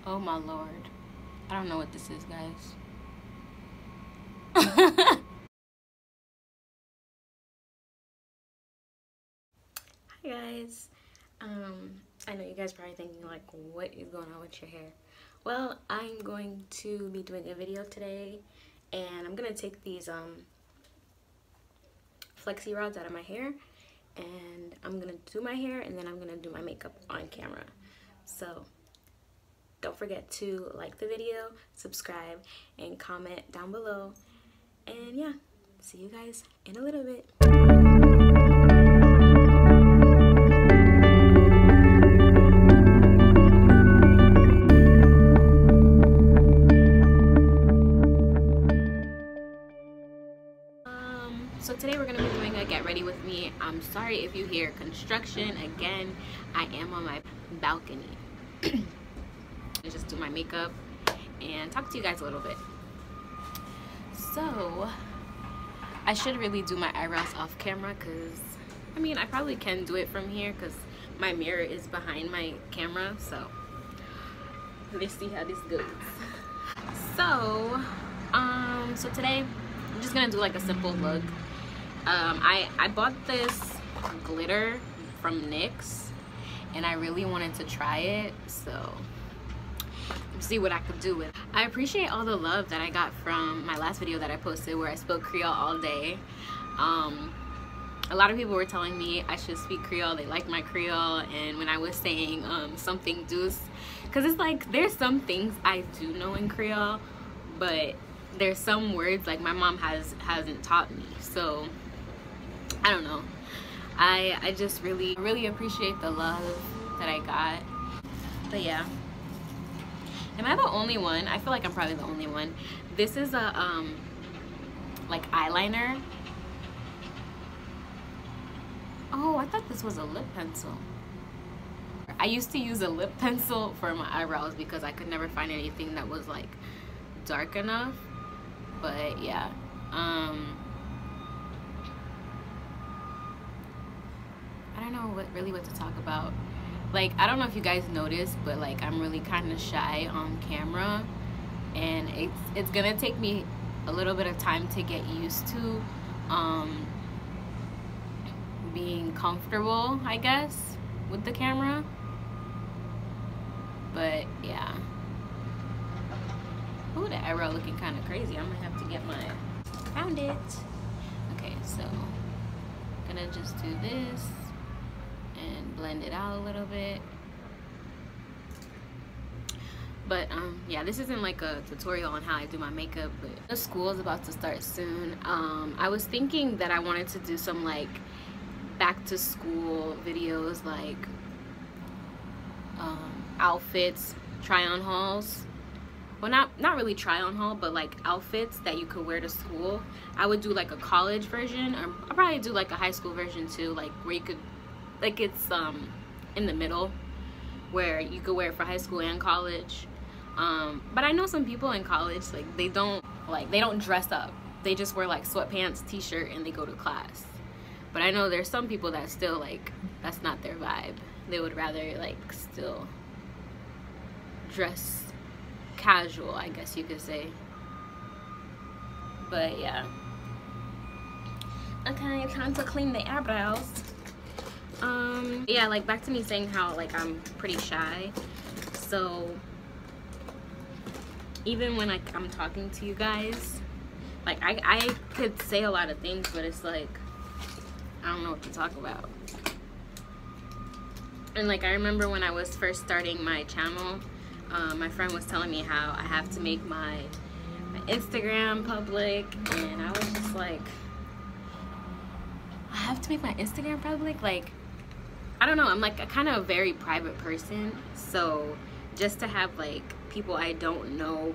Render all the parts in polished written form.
Oh my lord. I don't know what this is, guys. Hi guys. I know you guys are probably thinking like, what is going on with your hair? Well, I'm going to be doing a video today, and I'm gonna take these flexi rods out of my hair, and I'm gonna do my hair, and then I'm gonna do my makeup on camera. So don't forget to like the video, subscribe, and comment down below. And yeah, see you guys in a little bit. So today we're gonna be doing a get ready with me. I'm sorry if you hear construction again. I am on my balcony. Just do my makeup and talk to you guys a little bit. So I should really do my eyebrows off camera, because I mean I probably can do it from here because my mirror is behind my camera. So let's see how this goes. So so today I'm just gonna do like a simple look. I bought this glitter from NYX and I really wanted to try it, so see what I could do with it. I appreciate all the love that I got from my last video that I posted where I spoke Creole all day. A lot of people were telling me I should speak Creole. They liked my Creole, and when I was saying something douce, because it's like there's some things I do know in Creole, but there's some words like my mom hasn't taught me, so I don't know. I just really appreciate the love that I got. But yeah, am I the only one? I feel like I'm probably the only one. This is a like eyeliner. Oh, I thought this was a lip pencil. I used to use a lip pencil for my eyebrows because I could never find anything that was like dark enough. But yeah, I don't know what to talk about. Like, I don't know if you guys noticed, but like I'm really kind of shy on camera, and it's gonna take me a little bit of time to get used to being comfortable, I guess, with the camera. But yeah. Ooh, the eyebrow looking kind of crazy. I'm gonna have to get my, found it. Okay, so gonna just do this and blend it out a little bit. But yeah, this isn't like a tutorial on how I do my makeup, but the school is about to start soon. I was thinking that I wanted to do some like back to school videos, like outfits, try on hauls. Well, not really try on haul, but like outfits that you could wear to school. I would do like a college version, or I'll probably do like a high school version too, like where you could, like it's in the middle, where you could wear it for high school and college. But I know some people in college, like they don't dress up. They just wear like sweatpants, t-shirt, and they go to class. But I know there's some people that still like, that's not their vibe. They would rather like still dress casual, I guess you could say. But yeah. Okay, time to clean the eyebrows. Yeah, like back to me saying how like I'm pretty shy. So even when like I'm talking to you guys, like I could say a lot of things, but it's like I don't know what to talk about. And like I remember when I was first starting my channel, my friend was telling me how I have to make my Instagram public, and I was just like, I have to make my Instagram public? Like, I don't know, I'm like a kind of very private person, so just to have like people I don't know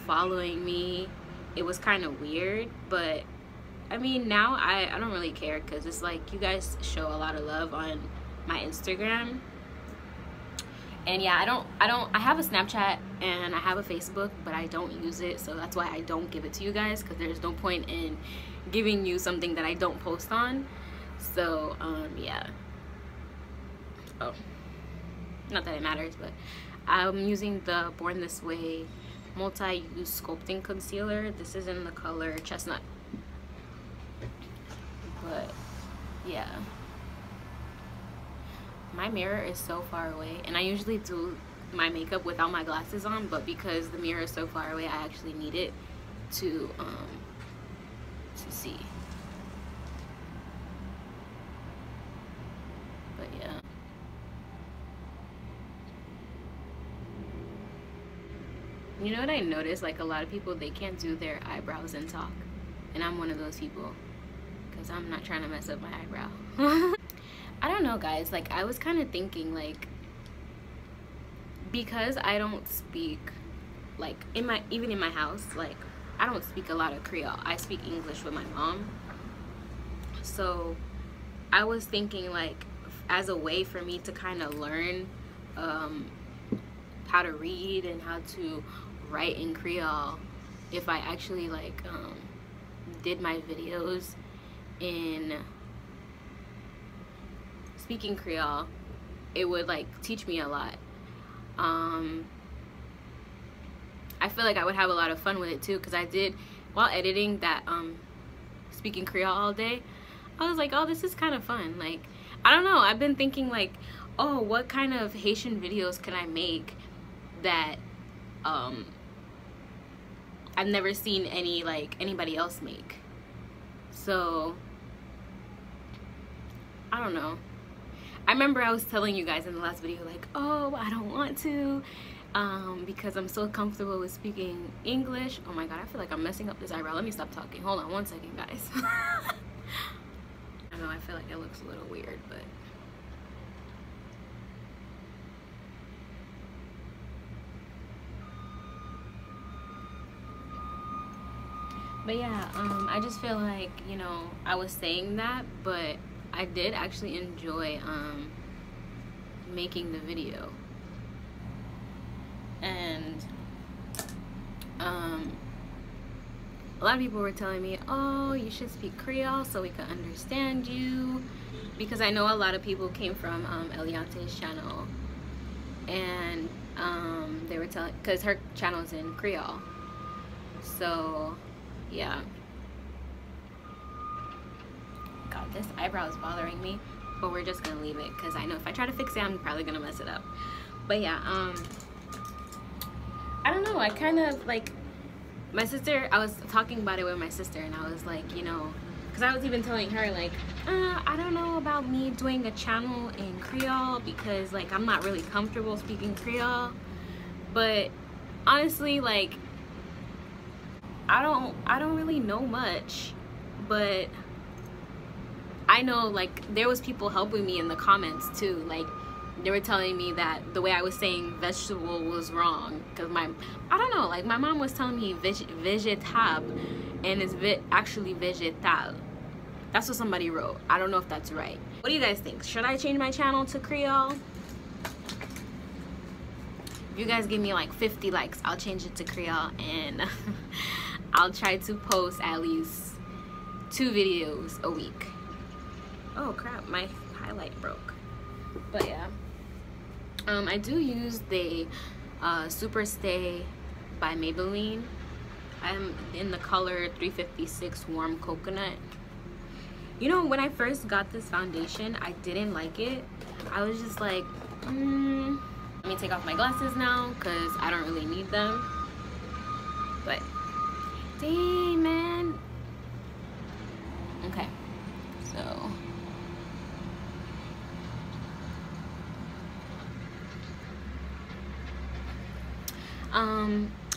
following me, it was kind of weird. But I mean, now I don't really care, because it's like you guys show a lot of love on my Instagram. And yeah, I have a Snapchat and I have a Facebook, but I don't use it, so that's why I don't give it to you guys, because there's no point in giving you something that I don't post on. So yeah. Oh, not that it matters, but I'm using the Born This Way multi-use sculpting concealer. This is in the color Chestnut. But yeah, my mirror is so far away, and I usually do my makeup without my glasses on, but because the mirror is so far away, I actually need it to see. But yeah, you know what I noticed? Like, a lot of people, they can't do their eyebrows and talk, and I'm one of those people, because I'm not trying to mess up my eyebrow. I don't know, guys, like, I was kind of thinking, like, because I don't speak, like, even in my house, like, I don't speak a lot of Creole. I speak English with my mom. So I was thinking, like, as a way for me to kind of learn how to read and how to write in Creole, if I actually, like, did my videos in speaking Creole, it would, like, teach me a lot. I feel like I would have a lot of fun with it too, because I did, while editing that speaking Creole all day, I was like, oh, this is kind of fun. Like, I don't know, I've been thinking, like, oh, what kind of Haitian videos can I make that I've never seen anybody else make. So I don't know. I remember I was telling you guys in the last video, like, oh, I don't want to, because I'm so comfortable with speaking English. Oh my god, I feel like I'm messing up this eyebrow. Let me stop talking. Hold on one second, guys. I know, I feel like it looks a little weird, but yeah, I just feel like, you know, I was saying that, but I did actually enjoy making the video. And a lot of people were telling me, oh, you should speak Creole so we can understand you, because I know a lot of people came from Eliante's channel, and they were telling, because her channel is in Creole. So yeah, god, this eyebrow is bothering me, but we're just gonna leave it, because I know if I try to fix it, I'm probably gonna mess it up. But yeah, I don't know, I kind of, like, my sister, I was talking about it with my sister, and I was like, you know, because I was even telling her, like, I don't know about me doing a channel in Creole, because, like, I'm not really comfortable speaking Creole. But honestly, like, I don't really know much, but I know, like, there was people helping me in the comments too. Like, they were telling me that the way I was saying vegetable was wrong, because I don't know, like, my mom was telling me vegetable, and it's actually vegetal. That's what somebody wrote. I don't know if that's right. What do you guys think? Should I change my channel to Creole? If you guys give me like 50 likes, I'll change it to Creole, and I'll try to post at least 2 videos a week. Oh crap, my highlight broke. But yeah, I do use the Super Stay by Maybelline. I'm in the color 356 Warm Coconut. You know, when I first got this foundation, I didn't like it. I was just like, let me take off my glasses now, because I don't really need them. But dang, man. Okay, so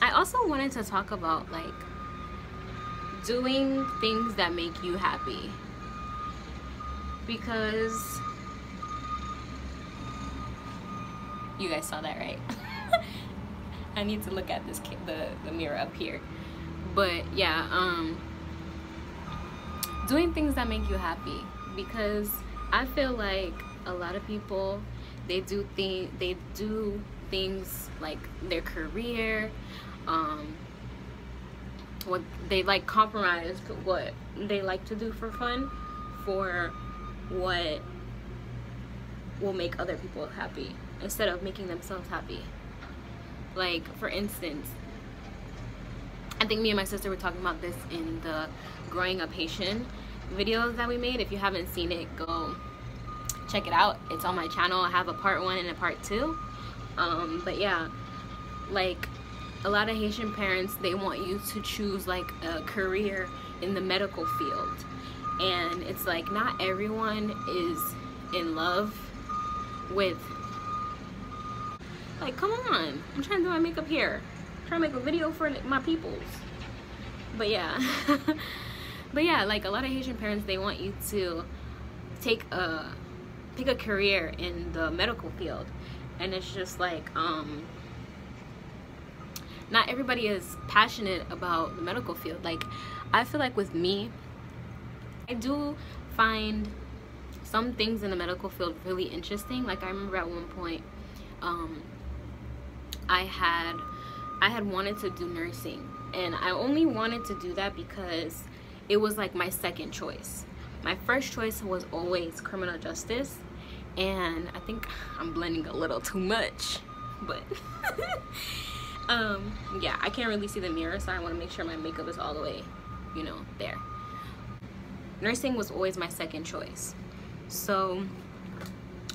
I also wanted to talk about, like, doing things that make you happy, because you guys saw that, right? I need to look at this the mirror up here. But yeah, doing things that make you happy, because I feel like a lot of people, they do things like their career, what they like, compromise what they like to do for fun for what will make other people happy, instead of making themselves happy. Like, for instance, I think me and my sister were talking about this in the Growing Up Haitian videos that we made. If you haven't seen it, go check it out. It's on my channel. I have a part 1 and a part 2. But yeah, like, a lot of Haitian parents, they want you to choose like a career in the medical field, and it's like not everyone is in love with, like, come on, I'm trying to do my makeup here, I'm trying to make a video for my peoples. But yeah but yeah, like, a lot of Haitian parents, they want you to pick a career in the medical field, and it's just like not everybody is passionate about the medical field. Like, I feel like with me, I do find some things in the medical field really interesting. Like, I remember at one point I had wanted to do nursing, and I only wanted to do that because it was like my second choice. My first choice was always criminal justice, and I think I'm blending a little too much, but yeah, I can't really see the mirror, so I want to make sure my makeup is all the way, you know, there. Nursing was always my second choice. So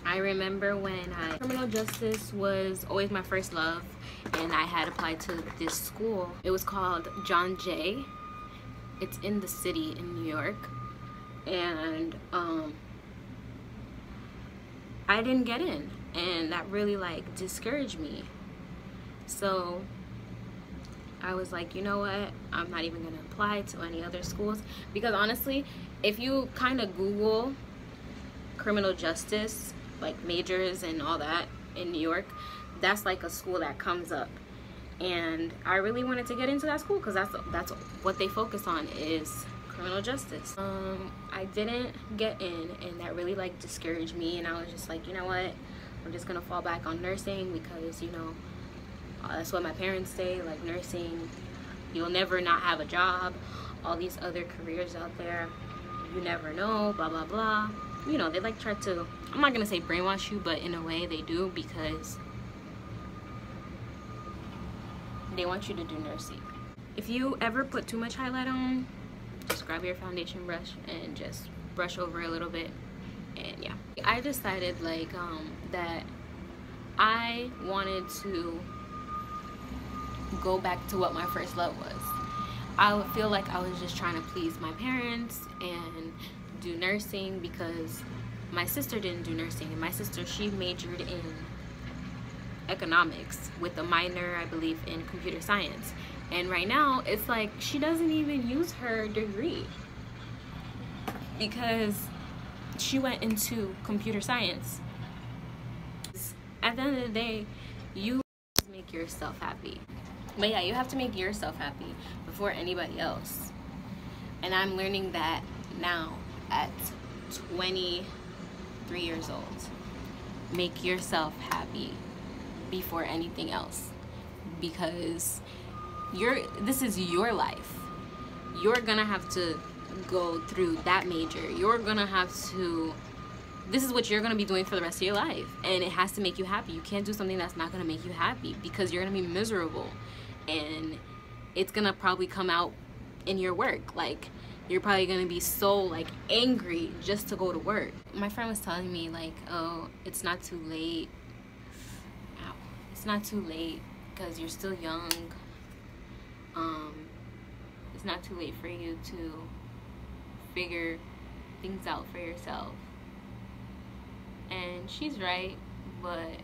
I remember when criminal justice was always my first love, and I had applied to this school. It was called John Jay. It's in the city in New York, and I didn't get in, and that really like discouraged me. So I was like, you know what, I'm not even gonna apply to any other schools, because honestly, if you kind of Google criminal justice, like majors and all that in New York, that's like a school that comes up, and I really wanted to get into that school because that's what they focus on, is criminal justice. I didn't get in, and that really like discouraged me, and I was just like, you know what, I'm just gonna fall back on nursing because, you know, that's what my parents say, like, nursing, you'll never not have a job, all these other careers out there, you never know, blah blah blah. You know, they like try to, I'm not gonna say brainwash you, but in a way they do, because they want you to do nursing. If you ever put too much highlight on, just grab your foundation brush and just brush over a little bit, and yeah. I decided like that I wanted to go back to what my first love was. I would feel like I was just trying to please my parents and do nursing, because my sister didn't do nursing, and my sister, she majored in economics with a minor, I believe, in computer science, and right now it's like she doesn't even use her degree because she went into computer science. At the end of the day, you make yourself happy. But yeah, you have to make yourself happy before anybody else. And I'm learning that now at 23 years old. Make yourself happy before anything else, because this is your life. You're gonna have to go through that major. You're gonna have to, this is what you're gonna be doing for the rest of your life, and it has to make you happy. You can't do something that's not gonna make you happy, because you're gonna be miserable, and it's gonna probably come out in your work. Like, you're probably gonna be so like angry just to go to work. My friend was telling me like, oh, it's not too late. Ow. It's not too late because you're still young. It's not too late for you to figure things out for yourself. And she's right, but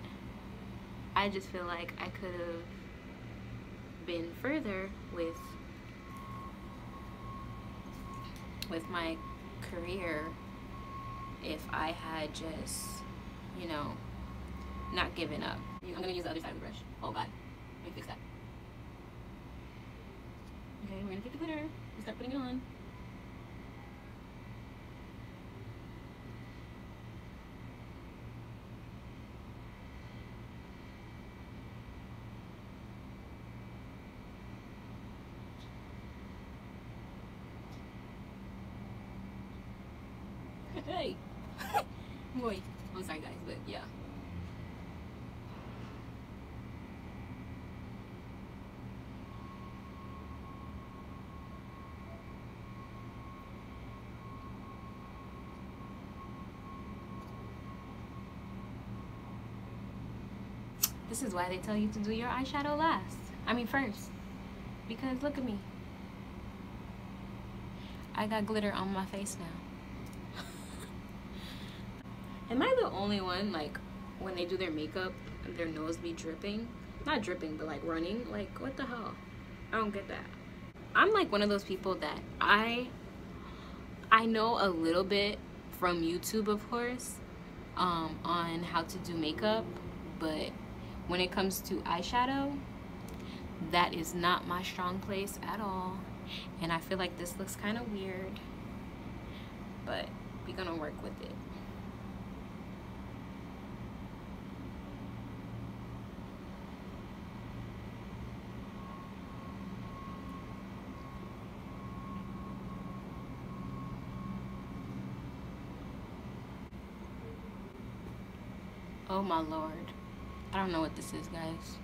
I just feel like I could have been further with my career if I had just, you know, not given up. I'm gonna use the other side of the brush. Oh God, let me fix that. Okay, we're gonna take the glitter and start putting it on. Hey! Boy. I'm sorry guys, but yeah. This is why they tell you to do your eyeshadow last. I mean first. Because look at me. I got glitter on my face now. Am I the only one, like, when they do their makeup, their nose be dripping? Not dripping, but like running? Like, what the hell? I don't get that. I'm like one of those people that I know a little bit from YouTube, of course, on how to do makeup, but when it comes to eyeshadow, that is not my strong place at all. And I feel like this looks kind of weird, but we're gonna work with it. Oh my lord. I don't know what this is, guys.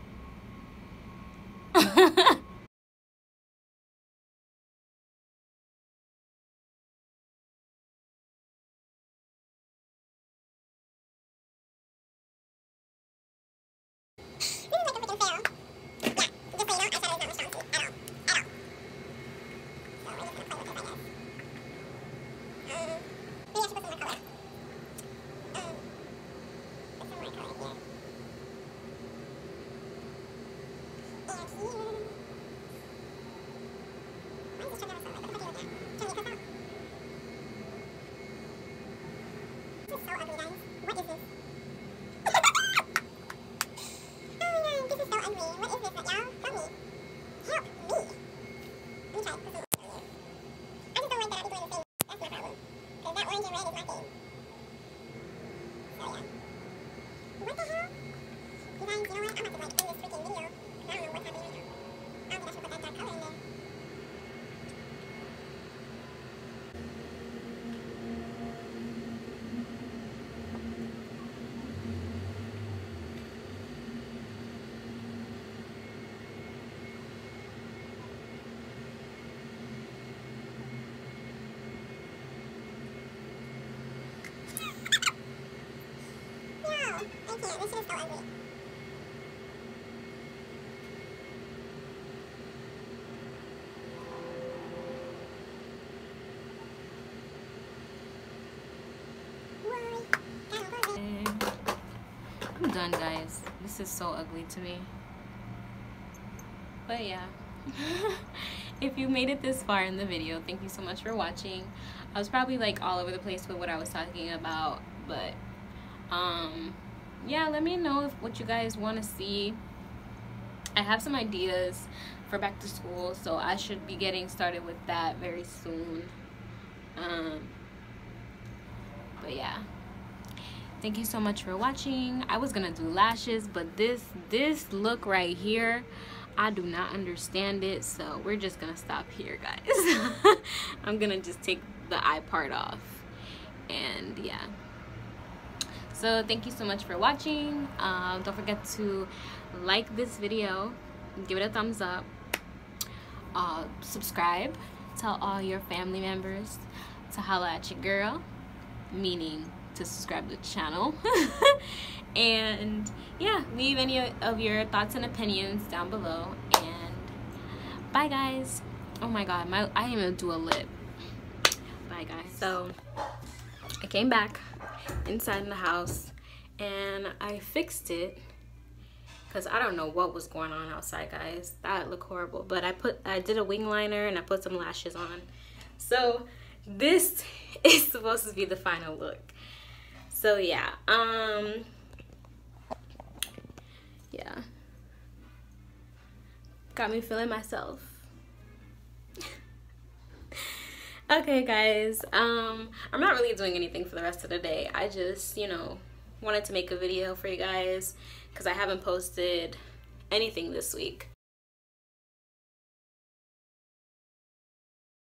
I'm done, guys. This is so ugly to me. But yeah. If you made it this far in the video, thank you so much for watching. I was probably like all over the place with what I was talking about, but yeah, let me know what you guys want to see. I have some ideas for back to school, so I should be getting started with that very soon. But yeah, thank you so much for watching. I was gonna do lashes, but this look right here, I do not understand it, so we're just gonna stop here, guys. I'm gonna just take the eye part off, and yeah. So thank you so much for watching. Don't forget to like this video, give it a thumbs up, subscribe, tell all your family members to holla at your girl, meaning to subscribe to the channel. And yeah, leave any of your thoughts and opinions down below, and bye guys. Oh my god, I am gonna do a lip. Bye guys. So I came back inside the house and I fixed it because I don't know what was going on outside, guys. That looked horrible, but I did a wing liner and I put some lashes on. So this is supposed to be the final look. So yeah, yeah, got me feeling myself. Okay guys, I'm not really doing anything for the rest of the day. I just, you know, wanted to make a video for you guys because I haven't posted anything this week.